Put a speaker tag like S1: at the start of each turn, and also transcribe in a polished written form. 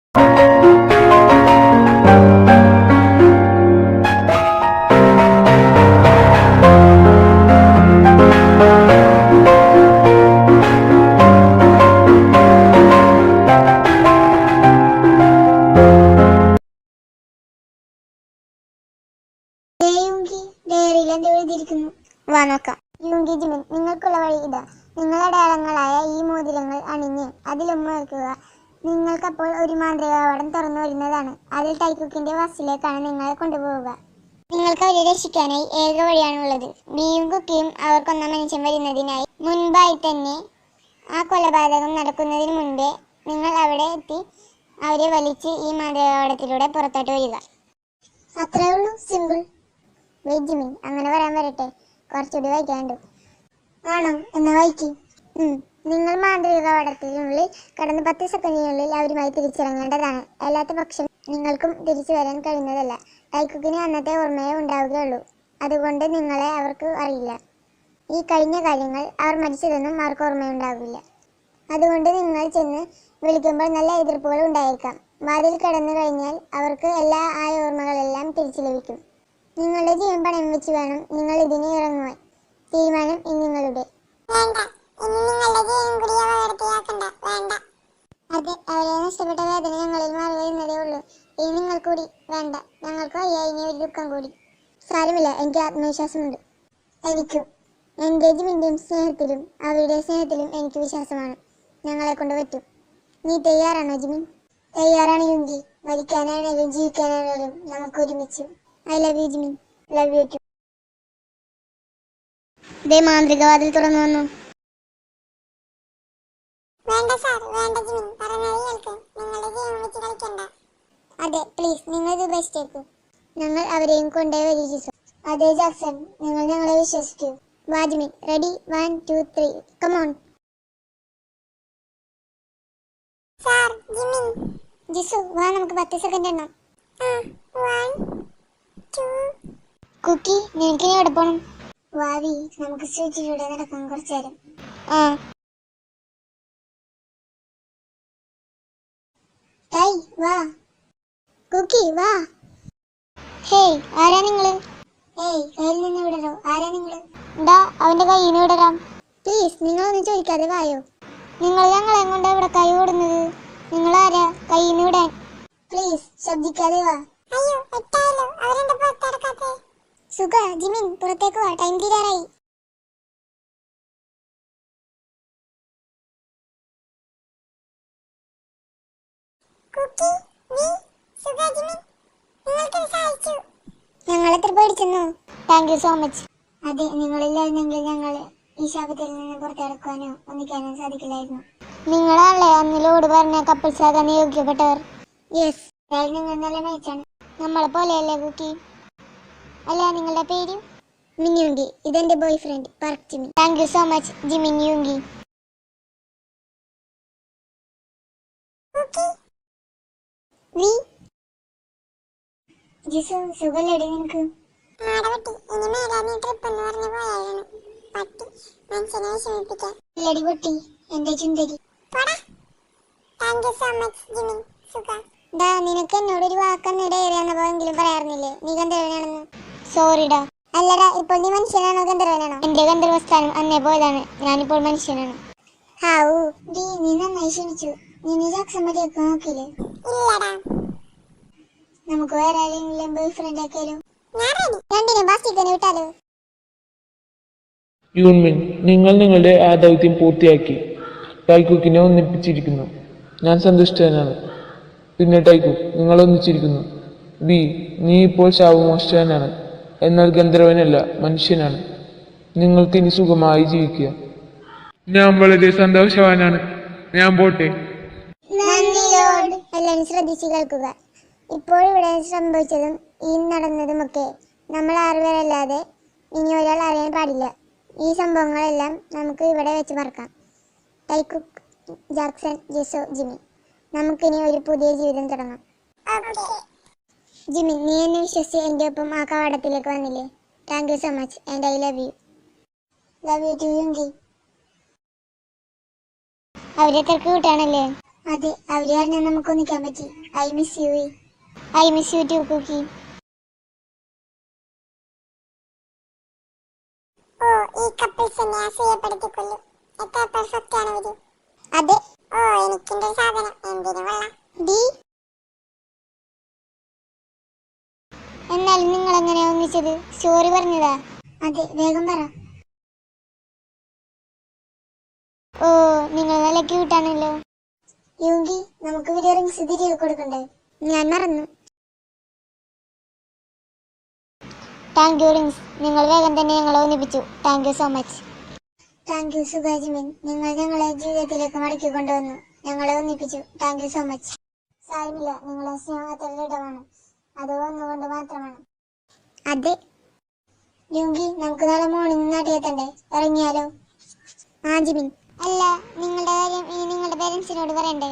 S1: വാ നോക്കാം. യുങ്കി ജിമിൻ, നിങ്ങൾക്കുള്ള വഴി ഇതാ. നിങ്ങളുടെ അടയാളങ്ങളായ ഈ മോതിരങ്ങൾ അണിഞ്ഞ് അതിലുമ്മ വയ്ക്കുക. നിങ്ങൾക്കപ്പോൾ ഒരു മാന്ത്രികവാടം തുറന്നു വരുന്നതാണ്. അതിൽ ടൈക്കുക്കിന്റെ വാസിലേക്കാണ് നിങ്ങളെ കൊണ്ടുപോവുക. നിങ്ങൾക്ക് അവരെ രക്ഷിക്കാനായി ഏക വഴിയാണുള്ളത്. ബിയും കുക്കിയും അവർ കൊന്ന മനുഷ്യൻ വരുന്നതിനായി മുൻപായി തന്നെ ആ കൊലപാതകം നടക്കുന്നതിന് മുൻപേ നിങ്ങൾ അവിടെ എത്തി അവരെ വലിച്ച് ഈ മാന്ത്രികവാടത്തിലൂടെ പുറത്തോട്ട് വരിക. അത്രേ ഉള്ളൂ, സിമ്പിൾ. വെയിറ്റ് ജിമിൻ, അങ്ങനെ പറയാൻ വരട്ടെ, കുറച്ചുകൂടി വായിക്കാണ്ട്. ആണോ? എന്നാ വായിക്ക്. നിങ്ങൾ മാന്ത്രികവാടത്തിനുള്ളിൽ കടന്ന് 10 സെക്കൻഡിനുള്ളിൽ അവരുമായി തിരിച്ചിറങ്ങേണ്ടതാണ്. അല്ലാത്ത പക്ഷം നിങ്ങൾക്കും തിരിച്ചു വരാൻ കഴിയുന്നതല്ല. ടൈക്കുക്കിന് അന്നത്തെ ഓർമ്മയെ ഉണ്ടാവുകയുള്ളൂ. അതുകൊണ്ട് നിങ്ങളെ അവർക്ക് അറിയില്ല. ഈ കഴിഞ്ഞ കാര്യങ്ങൾ അവർ മരിച്ചതൊന്നും അവർക്ക് ഓർമ്മയുണ്ടാവില്ല. അതുകൊണ്ട് നിങ്ങൾ ചെന്ന് വിളിക്കുമ്പോൾ നല്ല എതിർപ്പുകൾ ഉണ്ടായേക്കാം. വാതിൽ കടന്നു കഴിഞ്ഞാൽ അവർക്ക് ആ ഓർമ്മകളെല്ലാം തിരിച്ചു ലഭിക്കും. നിങ്ങളുടെ ജീവൻ പണയം വെച്ച് വേണം നിങ്ങൾ ഇതിന് ഇറങ്ങുവാൻ. തീരുമാനം ഇനി നിങ്ങളുടെ. അതെ, അവരെ നഷ്ടപ്പെട്ട വേദന ഞങ്ങളിൽ മാറി വരുന്നതേ ഉള്ളൂ. ഇനി നിങ്ങൾ കൂടി വേണ്ട. ഞങ്ങൾക്ക് വയ്യ ഇനി ഒരു ദുഃഖം കൂടി. സാരമില്ല, എനിക്ക് ആത്മവിശ്വാസമുണ്ട്. എനിക്കും. എൻഗേജ്മെന്റും സ്നേഹത്തിലും അവരുടെ സ്നേഹത്തിലും എനിക്ക് വിശ്വാസമാണ്. ഞങ്ങളെ കൊണ്ട് പറ്റും. നീ തയ്യാറാണോ ജിമിൻ? തയ്യാറാണ് യുങ്കി. മരിക്കാനാണേലും ജീവിക്കാനാണേലും നമുക്ക് ഒരുമിച്ച്. I love you Jimin. Love you too. ദേ മാന്ത്രികവാതിൽ തുറന്നു വന്നു. വേണ്ട സാർ, വേണ്ട ജിമിൻ, പറഞ്ഞാൽ കേൾക്ക്. നിങ്ങളുടെ ജീവൻ വെച്ച് കളിക്കണ്ട. അതെ, പ്ലീസ്, നിങ്ങൾ ഇത് ഉപേക്ഷിച്ചേക്കൂ. ഞങ്ങൾ അവരെയും കൊണ്ടേ വരിച്ചു. അതെ ജാക്സൺ, നിങ്ങൾ ഞങ്ങളെ വിശ്വസിക്കൂ. വാ Jimin. Ready? 1 2 3 come on. Sir, Jimin. Jisoo, വാ, നമുക്ക് 10 സെക്കൻഡ് എണ്ണാം. 1 2. കുക്കി, നിനക്കിനി എവിടെ പോണം? വാവി, നമുക്ക് സ്ട്രീറ്റിലൂടെ നടക്കാം കുറച്ചു നേരം. ടൈ, വാ. കുക്കി, വാ. ഹേയ്, ആരാ നിങ്ങള്? ഏയ്, കയ്യിൽ നിന്ന് വിടരോ. ആരാ നിങ്ങള്? അവന്റെ കയ്യിൽ നിന്ന് വിടരാം. പ്ലീസ്, നിങ്ങളൊന്നും ചോദിക്കാതെ വായോ. നിങ്ങൾ ഞങ്ങളെ കൊണ്ട് ഇവിടെ കൈ ഓടുന്നത്? നിങ്ങൾ ആരാ? കയ്യിൽ നിന്ന് വിടാൻ. പ്ലീസ്, ശബ്ദിക്കാതെ വാ. അയ്യോ, എട്ടായല്ലോ, അവരെന്താ പുറത്തെടുക്കാത്തെ? സുഖ, ജിമിൻ, പുറത്തേക്ക് വാ, ടൈം തീരാറായി. ഞങ്ങൾ എത്ര പേടിച്ചെന്നു. Thank you so much. അതെ, നിങ്ങളില്ലായിരുന്നെങ്കിൽ ഞങ്ങൾ ഈ ശാപത്തിൽ നിന്ന് പുറത്തെടുക്കാനോ ഒന്നിക്കാനോ സാധിക്കില്ലായിരുന്നു. നിങ്ങളാണല്ലേ അന്നിലോട് പറഞ്ഞ കപ്പിൾസ് ആകാൻ നിയോഗിക്കപ്പെട്ടവർ. യെസ്, നിങ്ങൾ നല്ല മാച്ചാണ്. നമ്മളെ പോലെയല്ലേ കുക്കി? അല്ല, നിങ്ങളുടെ പേര്? മിന്യൂങ്കി. ഇതെന്റെ boyfriend Park Jimin. Thank you so much Jimin Yoongi. Jisoo, സുഖല്ലേടി നിനക്ക്? പൊട്ടി, എന്റെ ചുന്തരി. നിനക്ക് എന്നോടൊരു വാക്കെന്നിടെ ഏറിയാണെങ്കിലും പറയാറുന്നില്ലേ നീ ഗന്ധർവനാണെന്ന്? സോറിടാ. അല്ലടാ, ഇപ്പോൾ നീ മനുഷ്യനാണോ ഗന്ധർവനാണോ? എന്റെ ഗന്ധർവസ്ഥാനം അന്നേ പോയതാണ്. ഞാനിപ്പോൾ മനുഷ്യനാണ്. നീ നന്നായി ക്ഷണിച്ചു. നീ ജാക്സൺ മതിയൊക്കെ നോക്കിയില്ലേ? ഇല്ലടാ. നമുക്ക് വേറെ ആരെങ്കിലും ബോയ് ഫ്രണ്ട് ആക്കിയാലോ? രണ്ടിനും ബാസ്റ്റിക്കനെ വിട്ടാലോ?
S2: യൂൺമിൻ, നിങ്ങൾ നിങ്ങളുടെ ആ ദൗത്യം പൂർത്തിയാക്കി. ടൈക്കുക്കിനെ ഒന്നിപ്പിച്ചിരിക്കുന്നു. ഞാൻ സന്തുഷ്ടനാണ്. പിന്നെ ടൈക്കു, നിങ്ങൾ ഒന്നിച്ചിരിക്കുന്നു. ബി, നീ ഇപ്പോൾ ശാപമോചിതനാണ്. എന്നാൽ ഗന്ധർവനല്ല, മനുഷ്യനാണ്. നിങ്ങൾക്ക് ഇനി സുഖമായി ജീവിക്കുക. ഞാൻ വളരെ സന്തോഷവാനാണ്. ഞാൻ പോട്ടെ.
S1: എല്ലാവരും ശ്രദ്ധിച്ചു കേൾക്കുക. ഇപ്പോൾ ഇവിടെ സംഭവിച്ചതും ഈ നടന്നതുമൊക്കെ നമ്മൾ ആറുപേരല്ലാതെ ഇനി ഒരാൾ അറിയാൻ പാടില്ല. ഈ സംഭവങ്ങളെല്ലാം നമുക്ക് ഇവിടെ വെച്ച് മറക്കാം. ടൈക്കുക്ക്, ജാക്സൺ, ജിസോ, ജിമിൻ, നമുക്കിനി ഒരു പുതിയ ജീവിതം തുടങ്ങാം. ജിമിൻ, നീ എന്നെ വിശ്വസിച്ച് എൻ്റെ ഒപ്പം ആ കവാടത്തിലേക്ക് വന്നില്ലേ? Thank you so much and I love you. Love you too Yoongi. അവരെ തിരക്ക് കൂട്ടാണല്ലേ? അതെ, അവരെ അറിഞ്ഞാൽ നമുക്ക് ഒന്നിക്കാൻ പറ്റി. I miss you. I miss you too Kookie.
S3: ഓ, ഈ കപ്പിൾസ് എന്നെ അസൂയപ്പെടുത്തിക്കൊള്ളു. എത്ര പെർഫെക്റ്റ് ആണ് ഇവര്.
S1: അതെ.
S3: ഓ, എനിക്കിന്റെ സാധനം എന്തിനു കൊള്ളാം.
S1: ഡി, എന്നാലും നിങ്ങൾ എങ്ങനെയാ ഒന്നിച്ചത്? സ്റ്റോറി പറഞ്ഞതാ? അതെ, വേഗം പറ. ഓ, നിങ്ങൾ നല്ല ക്യൂട്ടാണല്ലോ. യുങ്കി, നമുക്ക് വീഡിയോ റിങ്സ് തിരികെ കൊടുക്കണ്ടേ? ഞാൻ മറന്നു. താങ്ക് യു റിങ്സ്, നിങ്ങൾ വേഗം തന്നെ ഞങ്ങളെ ഒന്നിപ്പിച്ചു. Thank you so much. Thank you Suga Jimin, നിങ്ങൾ ഞങ്ങളെ ജീവിതത്തിലേക്ക് മടക്കി കൊണ്ടുവന്നു, ഞങ്ങളെ ഒന്നിപ്പിച്ചു. Thank you so much. സാരമില്ല, നിങ്ങളെ സ്നേഹത്തിൽ ദൃഢമാണ്, അത് ഒന്നുകൊണ്ട് മാത്രമാണ്. അതെ. യുങ്കി, നമുക്ക് നാളെ മോർണിംഗ് നാട്ടിലെത്തണ്ടേ? ഇറങ്ങിയാലോ? ആ ജിമിൻ. അല്ല, നിങ്ങളുടെ കാര്യം ഇനി നിങ്ങളുടെ പേരൻസിനോട് പറയണ്ടേ?